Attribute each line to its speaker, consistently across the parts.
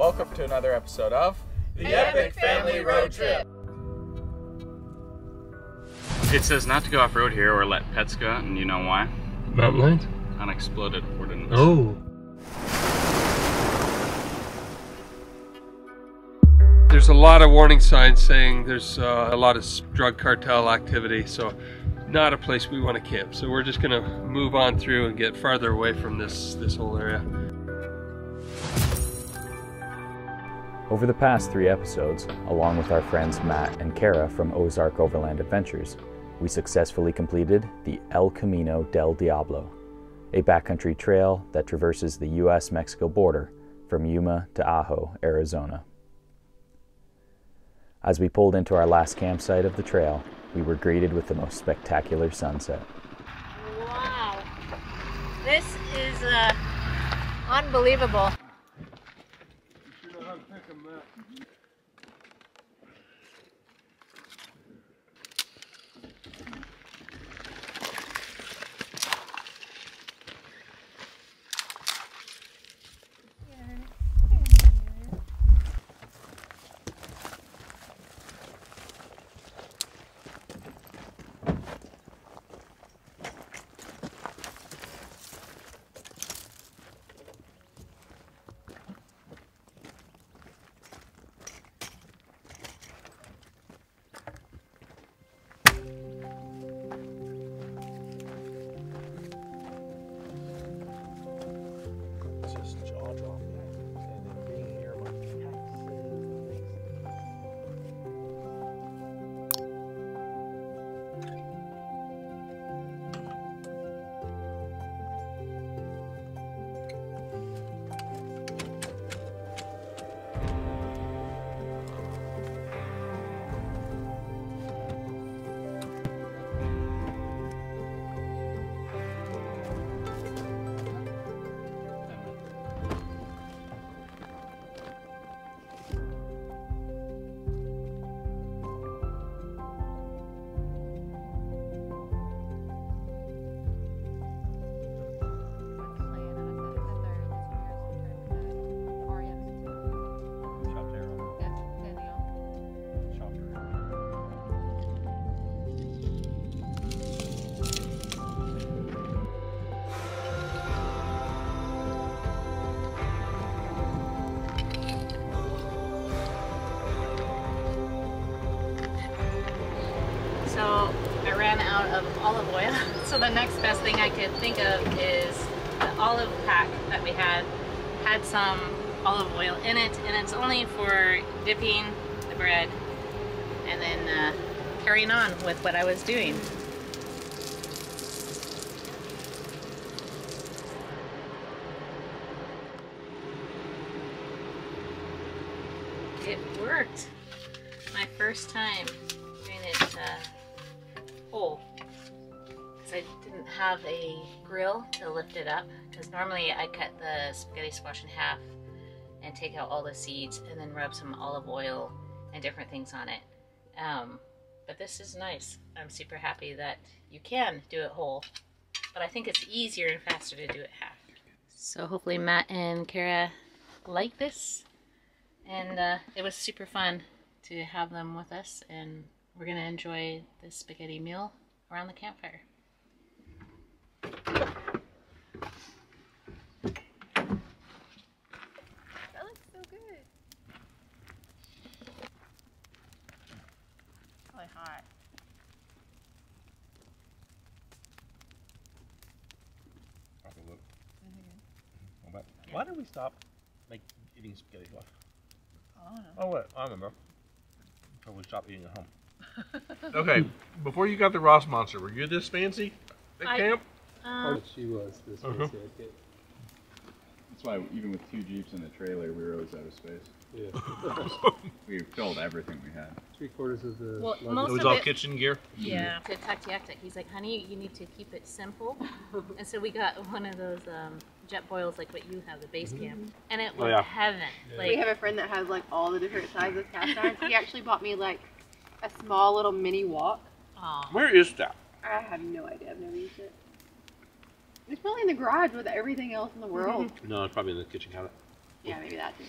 Speaker 1: welcome to another episode of
Speaker 2: The Epic Family Road Trip.
Speaker 3: It says not to go off-road here or let pets go out, and you know why?
Speaker 4: Mountain lions?
Speaker 3: Unexploded ordnance.
Speaker 4: Oh. There's a lot of warning signs saying there's a lot of drug cartel activity, so not a place we want to camp. So we're just going to move on through and get farther away from this whole area.
Speaker 5: Over the past 3 episodes, along with our friends Matt and Kara from Ozark Overland Adventures, we successfully completed the El Camino del Diablo, a backcountry trail that traverses the US-Mexico border from Yuma to Ajo, Arizona. As we pulled into our last campsite of the trail, we were greeted with the most spectacular sunset.
Speaker 2: Wow, this is unbelievable.
Speaker 4: You know how to pick them up.
Speaker 2: So I ran out of olive oil. So the next best thing I could think of is the olive pack that we had some olive oil in it, and it's only for dipping the bread and then carrying on with what I was doing. It worked. My first time doing it whole, because I didn't have a grill to lift it up, because normally I cut the spaghetti squash in half and take out all the seeds and then rub some olive oil and different things on it. But this is nice. I'm super happy that you can do it whole, but I think it's easier and faster to do it half. So hopefully Matt and Kara like this, and it was super fun to have them with us, and we're gonna enjoy this spaghetti meal around the campfire.
Speaker 6: That looks so good. Really hot.
Speaker 1: Why did we stop eating spaghetti squash?
Speaker 6: I don't know.
Speaker 1: Oh wait, I remember. So we stopped eating at home. Okay, before you got the Ross Monster, were you this fancy at camp?
Speaker 4: She was this fancy at camp.
Speaker 3: That's why even with 2 Jeeps and a trailer, we were always out of space.
Speaker 4: Yeah.
Speaker 3: We filled everything we had.
Speaker 4: 3/4 of the
Speaker 2: Well,
Speaker 4: luggage.
Speaker 2: most
Speaker 1: It was
Speaker 2: of
Speaker 1: all
Speaker 2: it-
Speaker 1: kitchen gear?
Speaker 2: Yeah. To tactic. He's like, honey, you need to keep it simple. And so we got one of those jet boils like what you have, the base camp. And it was heaven.
Speaker 4: Yeah.
Speaker 2: Like,
Speaker 6: We have a friend that has like all the different sizes cast irons. He actually bought me like a small little mini wok.
Speaker 2: aw.
Speaker 1: Where is that?
Speaker 6: I have no idea. I've never used it. It's probably in the garage with everything else in the world.
Speaker 1: No, it's probably in the kitchen cabinet.
Speaker 6: Yeah, maybe that too.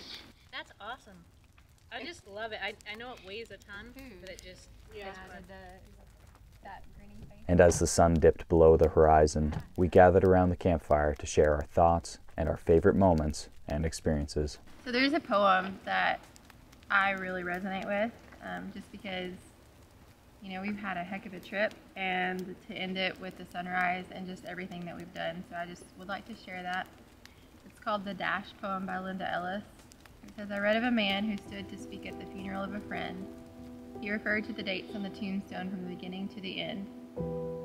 Speaker 2: That's awesome. I just love it. I know it weighs a ton, but it just is fun.
Speaker 6: That grinning face.
Speaker 5: And as the sun dipped below the horizon, we gathered around the campfire to share our thoughts and our favorite moments and experiences.
Speaker 6: So there's a poem that I really resonate with, just because, you know, we've had a heck of a trip, and to end it with the sunrise and just everything that we've done. So I just would like to share that. It's called The Dash poem by Linda Ellis. It says, I read of a man who stood to speak at the funeral of a friend. He referred to the dates on the tombstone from the beginning to the end.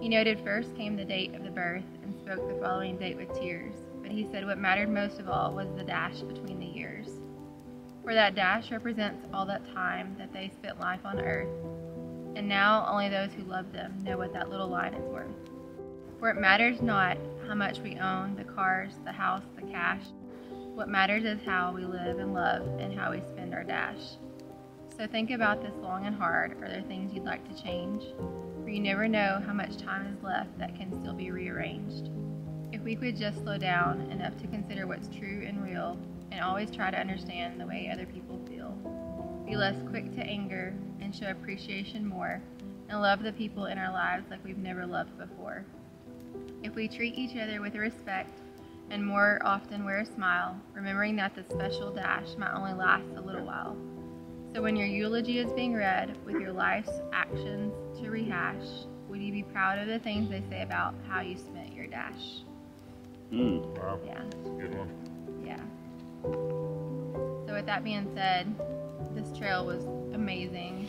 Speaker 6: He noted first came the date of the birth and spoke the following date with tears. But he said what mattered most of all was the dash between the years. For that dash represents all that time that they spent life on earth. And now only those who love them know what that little line is worth. For it matters not how much we own, the cars, the house, the cash. What matters is how we live and love and how we spend our dash. So think about this long and hard. Are there things you'd like to change? For you never know how much time is left that can still be rearranged. If we could just slow down enough to consider what's true and real, and always try to understand the way other people feel. Be less quick to anger and show appreciation more, and love the people in our lives like we've never loved before. If we treat each other with respect and more often wear a smile, remembering that the special dash might only last a little while. So when your eulogy is being read with your life's actions to rehash, would you be proud of the things they say about how you spent your dash?
Speaker 1: Wow.
Speaker 6: Yeah.
Speaker 1: That's a good one.
Speaker 6: Yeah. So with that being said, this trail was amazing.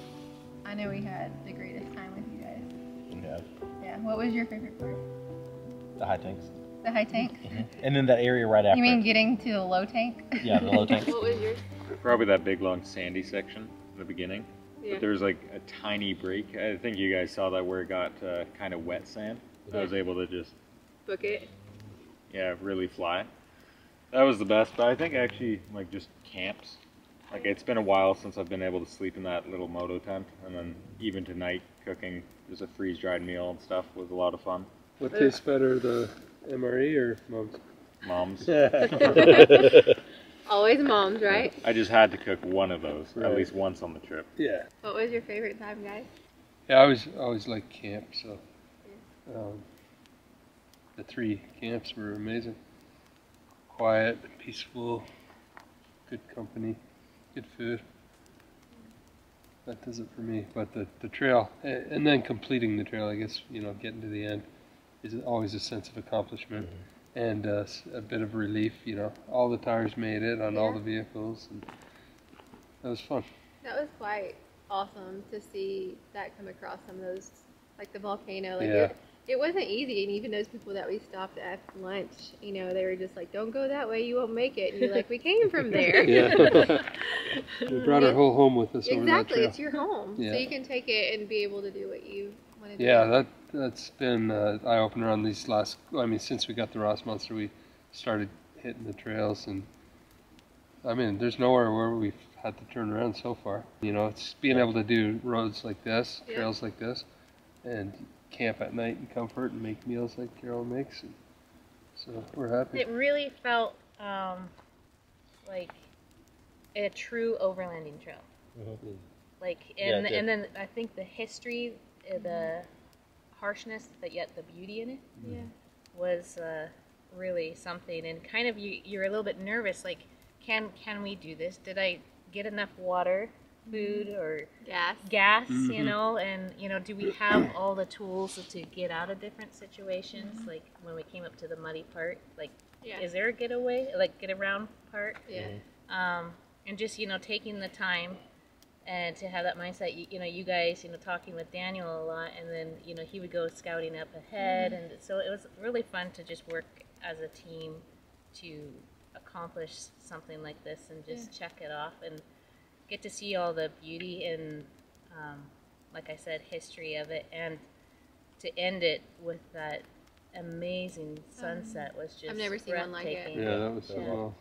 Speaker 6: I know we had the greatest time with you guys.
Speaker 7: Yeah.
Speaker 6: Yeah. What was your favorite part?
Speaker 7: The high tanks.
Speaker 6: The high tank?
Speaker 7: And then that area right after.
Speaker 6: You mean getting to the low tank?
Speaker 7: Yeah, the low tank.
Speaker 6: What was yours?
Speaker 3: Probably that big long sandy section in the beginning.
Speaker 6: Yeah.
Speaker 3: But there was like a tiny break. I think you guys saw that where it got kind of wet sand. So I was able to just,
Speaker 6: Book it.
Speaker 3: yeah, really fly. That was the best. But I think actually like just camps. Like it's been a while since I've been able to sleep in that little moto tent. And then even tonight cooking just a freeze-dried meal and stuff was a lot of fun.
Speaker 4: What tastes better, the MRE or Mom's?
Speaker 3: Mom's.
Speaker 6: Always Mom's, right?
Speaker 3: I just had to cook one of those
Speaker 4: Right.
Speaker 3: at least once on the trip.
Speaker 4: Yeah.
Speaker 6: What was your favorite time, guys?
Speaker 4: Yeah, I always liked camp, so the 3 camps were amazing. Quiet, peaceful, good company, good food. That does it for me. But the trail, and then completing the trail, I guess, you know, getting to the end is always a sense of accomplishment. And a bit of relief, you know. All the tires made it on all the vehicles, and that was fun.
Speaker 6: That was quite awesome to see that come across some of those, like the volcano. Like
Speaker 4: Yeah.
Speaker 6: it wasn't easy, and even those people that we stopped at lunch, you know, they were just like, "Don't go that way, you won't make it." And you're like, "We came from there."
Speaker 4: Yeah. We brought our whole home with us over that
Speaker 6: Exactly,
Speaker 4: trail.
Speaker 6: it's your home,
Speaker 4: Yeah.
Speaker 6: so you can take it and be able to do what you want to do.
Speaker 4: Yeah, that's been eye-opener on these last, I mean, since we got the Ross Monster, we started hitting the trails, and I mean, there's nowhere where we've had to turn around so far. You know, it's being able to do roads like this, trails like this, and camp at night in comfort and make meals like Carol makes, and so we're happy.
Speaker 2: It really felt like a true overlanding trail. Like, and then I think the history, the harshness, but yet the beauty in it was really something. And kind of you're a little bit nervous, like, can we do this? Did I get enough water, food, or gas, you know? And, you know, do we have all the tools to get out of different situations? Like, when we came up to the muddy part, like, is there a getaway, like, get around part? And just, you know, taking the time and to have that mindset, you know, you guys, you know, talking with Daniel a lot, and then, you know, he would go scouting up ahead, and so it was really fun to just work as a team to accomplish something like this and just check it off and get to see all the beauty and, like I said, history of it, and to end it with that amazing sunset was just
Speaker 6: I've never seen one like it.
Speaker 2: breathtaking.
Speaker 4: Yeah, that was so cool.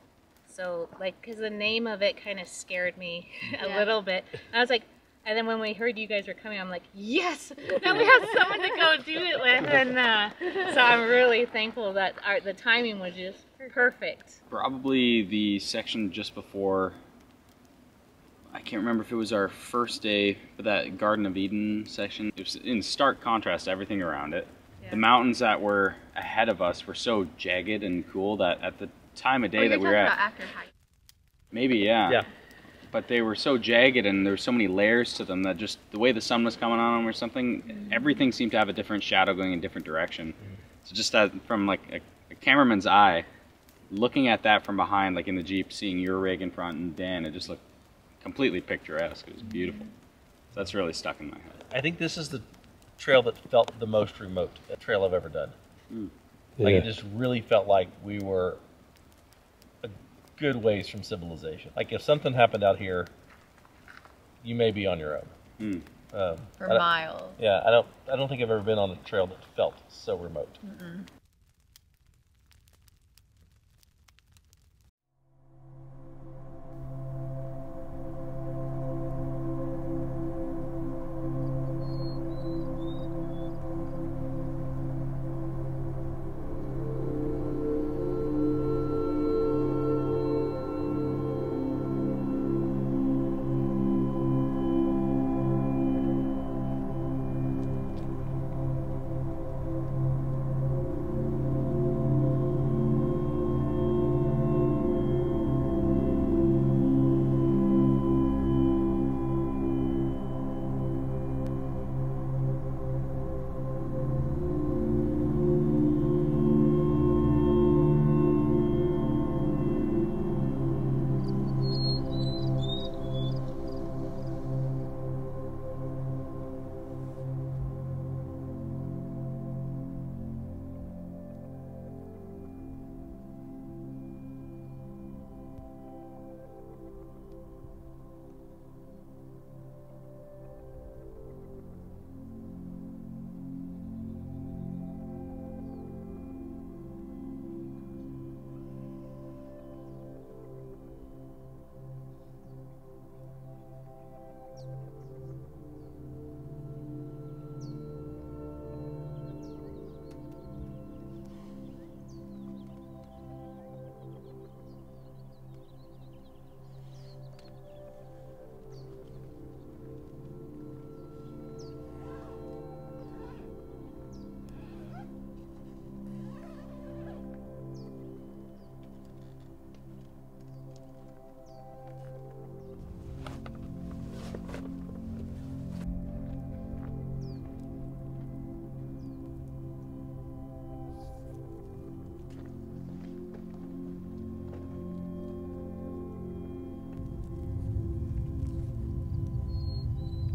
Speaker 2: So, like, because the name of it kind of scared me a little bit. I was like, and then when we heard you guys were coming, I'm like, yes, now we have someone to go do it with. And so I'm really thankful that the timing was just perfect.
Speaker 8: Probably the section just before I can't remember if it was our first day, but that Garden of Eden section, it was in stark contrast to everything around it. Yeah. The mountains that were ahead of us were so jagged and cool that at the time of day that we were at,
Speaker 6: after hike.
Speaker 8: maybe, yeah.
Speaker 7: Yeah.
Speaker 8: But they were so jagged and there were so many layers to them that just the way the sun was coming on them or something, everything seemed to have a different shadow going in a different direction. So just that from like a cameraman's eye, looking at that from behind, like in the Jeep, seeing your rig in front and Dan, it just looked completely picturesque. It was beautiful. So that's really stuck in my head.
Speaker 7: I think this is the trail that felt the most remote, a trail I've ever done. Like it just really felt like we were a good ways from civilization. Like if something happened out here, you may be on your own.
Speaker 6: For miles.
Speaker 7: Yeah, I don't think I've ever been on a trail that felt so remote.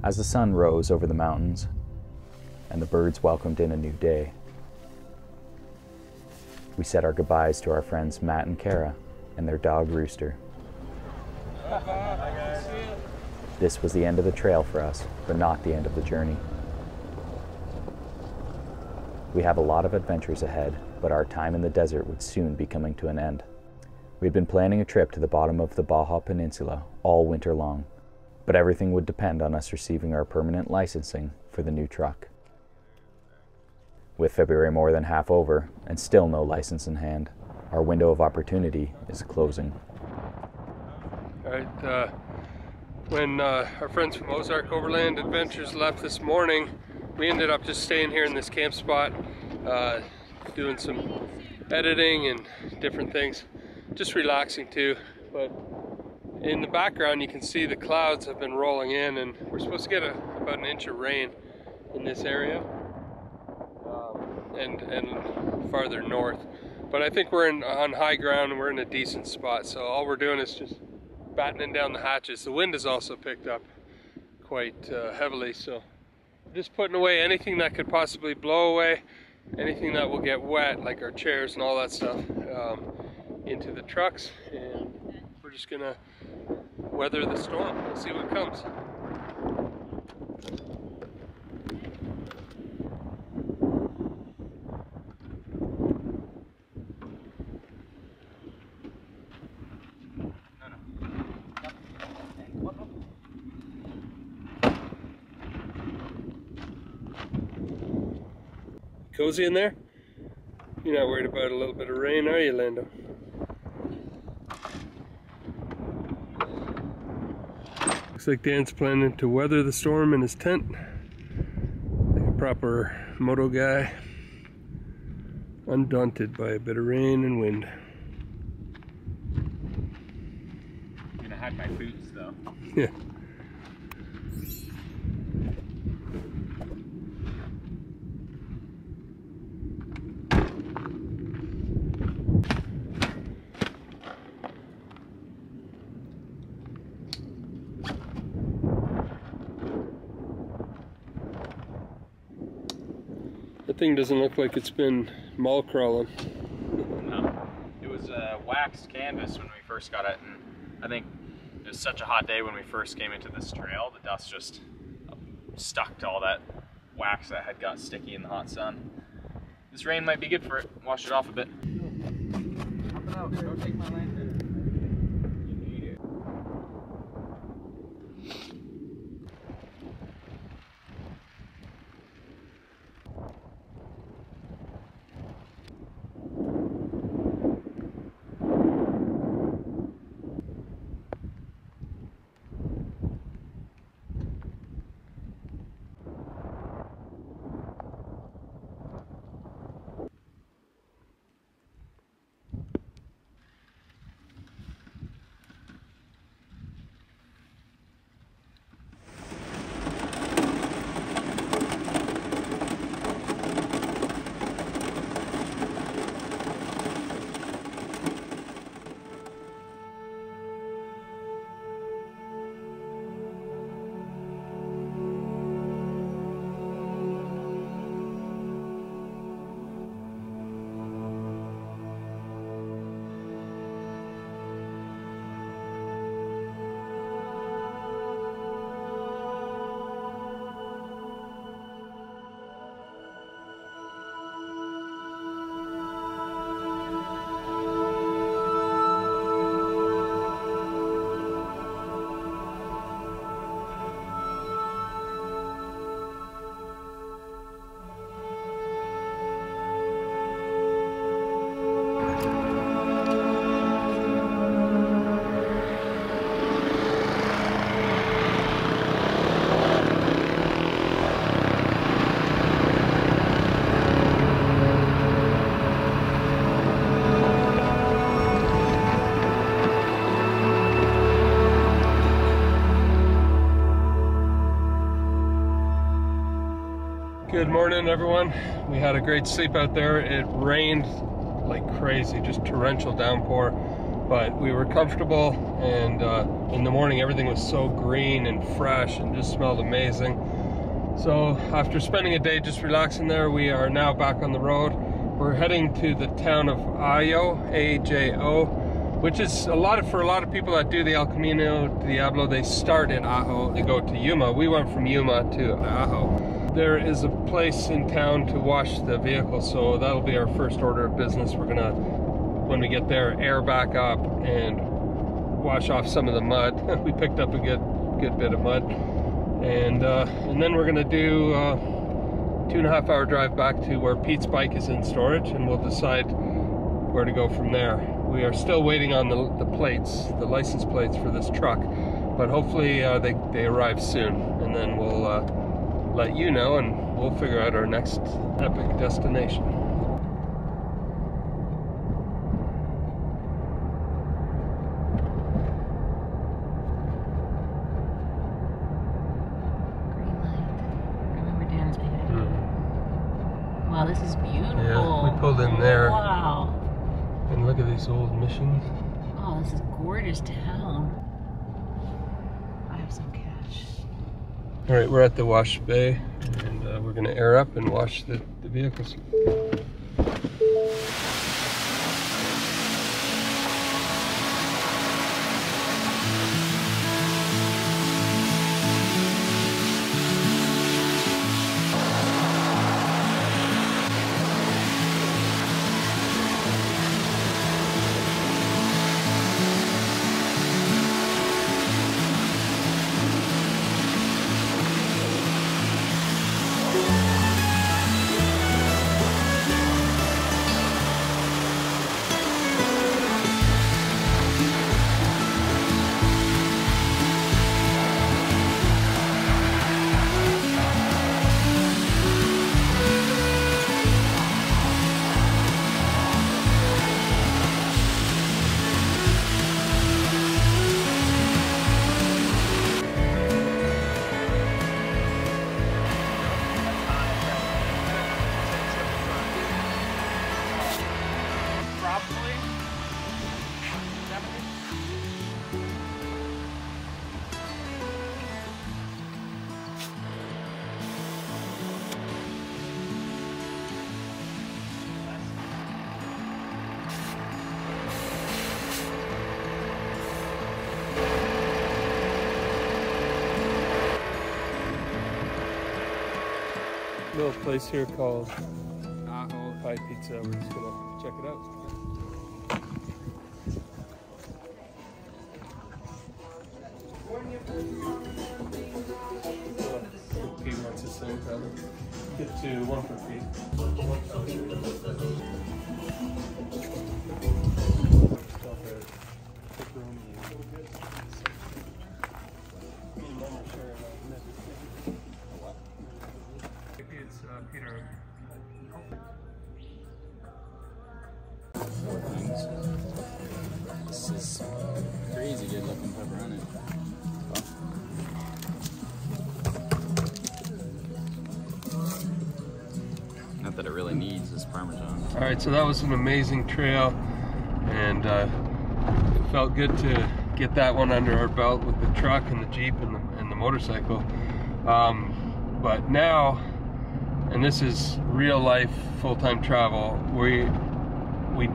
Speaker 5: As the sun rose over the mountains and the birds welcomed in a new day, we said our goodbyes to our friends Matt and Kara and their dog Rooster. This was the end of the trail for us, but not the end of the journey. We have a lot of adventures ahead, but our time in the desert would soon be coming to an end. We had been planning a trip to the bottom of the Baja Peninsula all winter long, but everything would depend on us receiving our permanent licensing for the new truck. With February more than half over and still no license in hand, our window of opportunity is closing.
Speaker 4: All right, when our friends from Ozark Overland Adventures left this morning, we ended up just staying here in this camp spot, doing some editing and different things, just relaxing too. But in the background you can see the clouds have been rolling in, and we're supposed to get about an inch of rain in this area and farther north. But I think we're on high ground and we're in a decent spot, so all we're doing is just battening down the hatches. The wind has also picked up quite heavily, so just putting away anything that could possibly blow away, anything that will get wet, like our chairs and all that stuff, into the trucks, and we're just gonna weather the storm. We'll see what comes. Cozy in there? You're not worried about a little bit of rain, are you, Lando? Looks like Dan's planning to weather the storm in his tent like a proper moto guy, undaunted by a bit of rain and wind.
Speaker 3: I'm gonna hide my boots though.
Speaker 4: Yeah. That thing doesn't look like it's been mall crawling.
Speaker 8: No, it was waxed canvas when we first got it, and I think it was such a hot day when we first came into this trail, the dust just stuck to all that wax that had got sticky in the hot sun. This rain might be good for it. Wash it off a bit.
Speaker 3: Hop out, go take my lantern. You need it.
Speaker 4: Good morning, everyone. We had a great sleep out there. It rained like crazy, just torrential downpour, but we were comfortable, and in the morning everything was so green and fresh and just smelled amazing. So after spending a day just relaxing there, we are now back on the road. We're heading to the town of Ajo, A-J-O, which is for a lot of people that do the El Camino Diablo, they start in Ajo, they go to Yuma. We went from Yuma to Ajo. There is a place in town to wash the vehicle, so that'll be our first order of business. We're gonna, when we get there, air back up and wash off some of the mud. We picked up a good bit of mud, and then we're gonna do a 2.5 hour drive back to where Pete's bike is in storage, and we'll decide where to go from there. We are still waiting on the plates, the license plates for this truck, but hopefully they arrive soon, and then we'll let you know, and we'll figure out our next epic destination.
Speaker 2: Green light. Remember Dan's behind. Wow, this is beautiful.
Speaker 4: Yeah, we pulled in there.
Speaker 2: Wow.
Speaker 4: And look at these old missions.
Speaker 2: Oh, this is a gorgeous town. I have some cash.
Speaker 4: All right, we're at the wash bay, and we're gonna air up and wash the vehicles. little place here called Aho Pie Pizza. We're just gonna check it out. Pete wants his thing covered. Get to one for Pete. Peter.
Speaker 5: This is crazy good looking pepperoni. Not that it really needs this Parmesan.
Speaker 4: All right, so that was an amazing trail, and it felt good to get that one under our belt with the truck and the Jeep and the motorcycle. But now, and this is real life full-time travel, we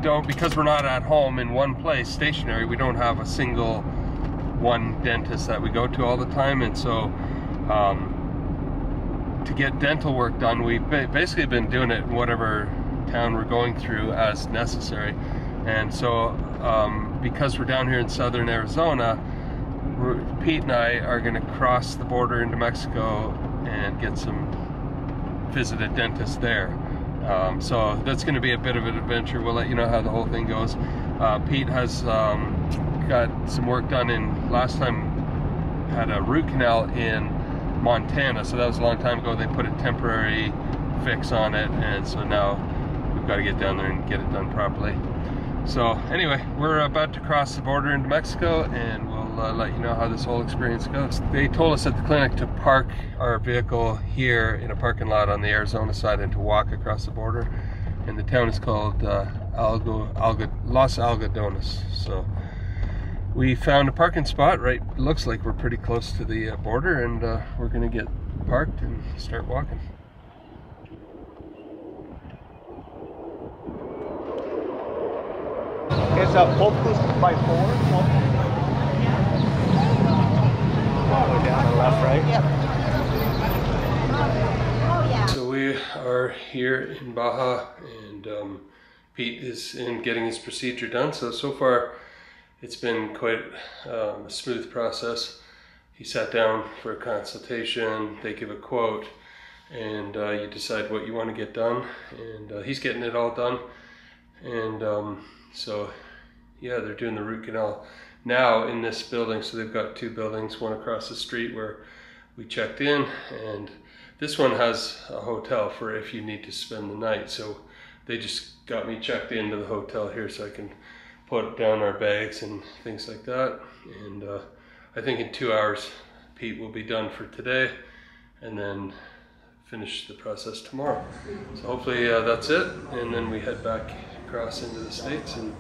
Speaker 4: don't, because we're not at home in one place stationary, we don't have a single one dentist that we go to all the time. And so to get dental work done, we've basically been doing it in whatever town we're going through as necessary. And so because we're down here in southern Arizona, Pete and I are going to cross the border into Mexico and get some visit a dentist there. So that's going to be a bit of an adventure. We'll let you know how the whole thing goes. Pete has got some work done in, last time had a root canal in Montana, so that was a long time ago. They put a temporary fix on it, and so now we've got to get down there and get it done properly. So anyway, we're about to cross the border into Mexico, and we'll let you know how this whole experience goes. They told us at the clinic to park our vehicle here in a parking lot on the Arizona side and to walk across the border. And the town is called Los Algodones. So we found a parking spot, right? Looks like we're pretty close to the border, and we're gonna get parked and start walking.
Speaker 9: It's a focus by 4. Go down the left, right?
Speaker 4: So we are here in Baja, and Pete is in getting his procedure done. So far it's been quite a smooth process. He sat down for a consultation, they give a quote, and you decide what you want to get done, and he's getting it all done. And so yeah, they're doing the root canal now in this building. So they've got 2 buildings, one across the street where we checked in, and this one has a hotel for if you need to spend the night. So they just got me checked into the hotel here so I can put down our bags and things like that. And I think in 2 hours Pete will be done for today, and then finish the process tomorrow. So hopefully that's it, and then we head back across into the States and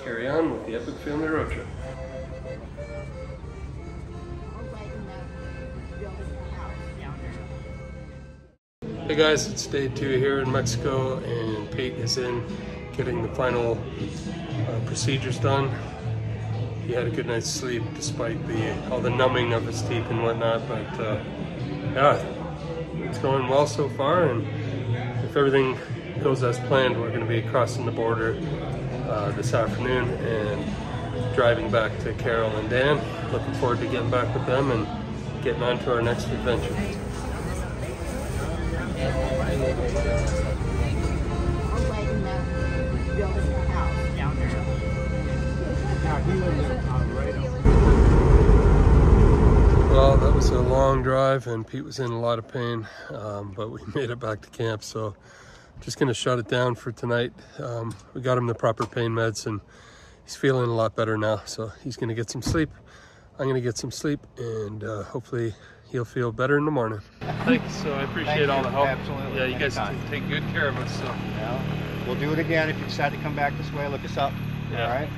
Speaker 4: carry on with the Epic Family Road Trip. Hey guys, it's day 2 here in Mexico, and Pete is in getting the final procedures done. He had a good night's sleep despite all the numbing of his teeth and whatnot, but yeah, it's going well so far, and if everything goes as planned, we're going to be crossing the border this afternoon and driving back to Carol and Dan. Looking forward to getting back with them and getting on to our next adventure. Well, that was a long drive, and Pete was in a lot of pain, but we made it back to camp, so just gonna shut it down for tonight. We got him the proper pain meds, and he's feeling a lot better now, so he's gonna get some sleep. I'm gonna get some sleep, and hopefully he'll feel better in the morning. Thanks, so I appreciate all the help. Absolutely. Yeah, you guys take good care of us. So.
Speaker 9: Yeah. We'll do it again. If you decide to come back this way, look us up.
Speaker 4: Yeah.
Speaker 9: All right?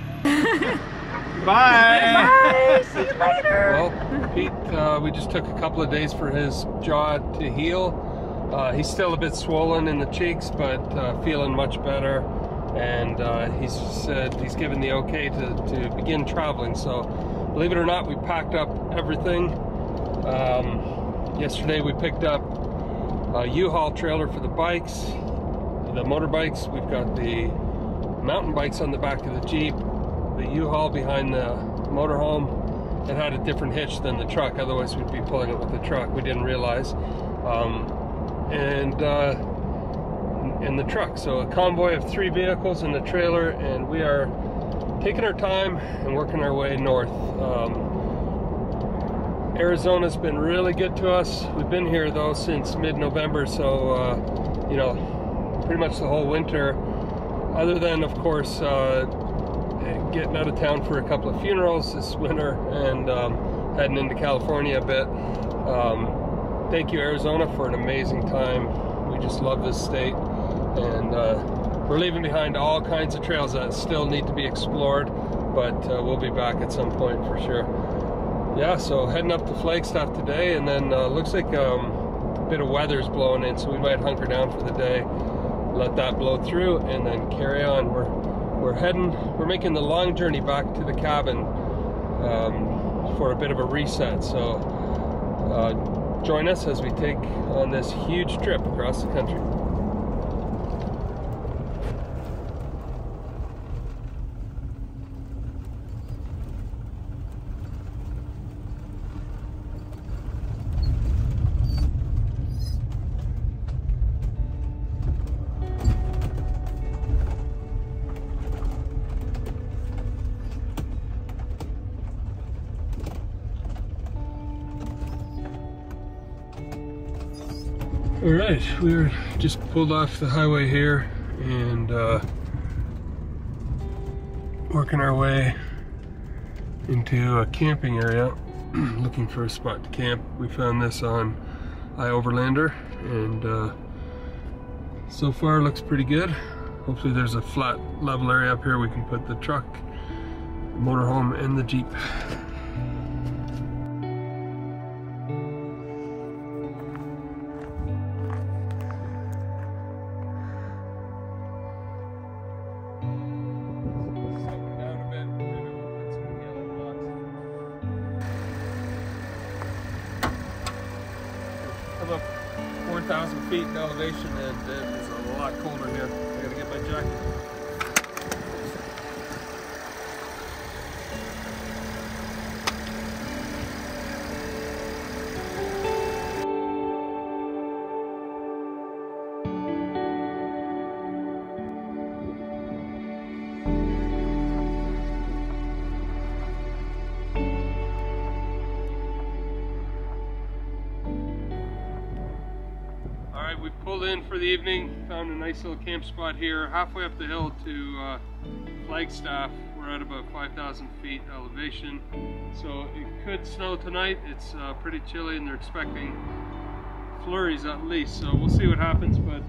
Speaker 6: Bye! Bye! See you later!
Speaker 4: Well, Pete, we just took a couple of days for his jaw to heal. He's still a bit swollen in the cheeks, but feeling much better. And he's said he's given the okay to begin traveling. So, believe it or not, we packed up everything. Yesterday we picked up U-Haul trailer for the bikes, the motorbikes. We've got the mountain bikes on the back of the Jeep, the U-Haul behind the motorhome. It had a different hitch than the truck, otherwise we'd be pulling it with the truck. We didn't realize. And the truck. So a convoy of 3 vehicles and a trailer, and we are taking our time and working our way north. Arizona's been really good to us. We've been here though since mid-November, so you know, pretty much the whole winter, other than of course getting out of town for a couple of funerals this winter and heading into California a bit. Thank you, Arizona, for an amazing time. We just love this state, and we're leaving behind all kinds of trails that still need to be explored, but we'll be back at some point for sure. Yeah, so heading up to Flagstaff today, and then looks like a bit of weather's blowing in, so we might hunker down for the day, let that blow through, and then carry on. We're making the long journey back to the cabin for a bit of a reset, so join us as we take on this huge trip across the country. Alright, we're just pulled off the highway here and working our way into a camping area, looking for a spot to camp. We found this on iOverlander, and so far looks pretty good. Hopefully there's a flat level area up here we can put the truck, the motorhome, and the Jeep. Up 4,000 feet in elevation, and it is a lot colder here. I gotta get my jacket. We pulled in for the evening, found a nice little camp spot here, halfway up the hill to Flagstaff. We're at about 5,000 feet elevation, so it could snow tonight. It's pretty chilly, and they're expecting flurries at least, so we'll see what happens. But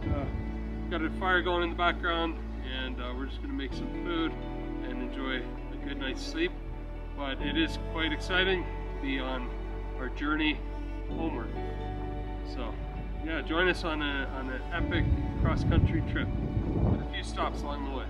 Speaker 4: got a fire going in the background, and we're just going to make some food and enjoy a good night's sleep. But it is quite exciting to be on our journey homeward. So yeah, join us on an epic cross-country trip with a few stops along the way.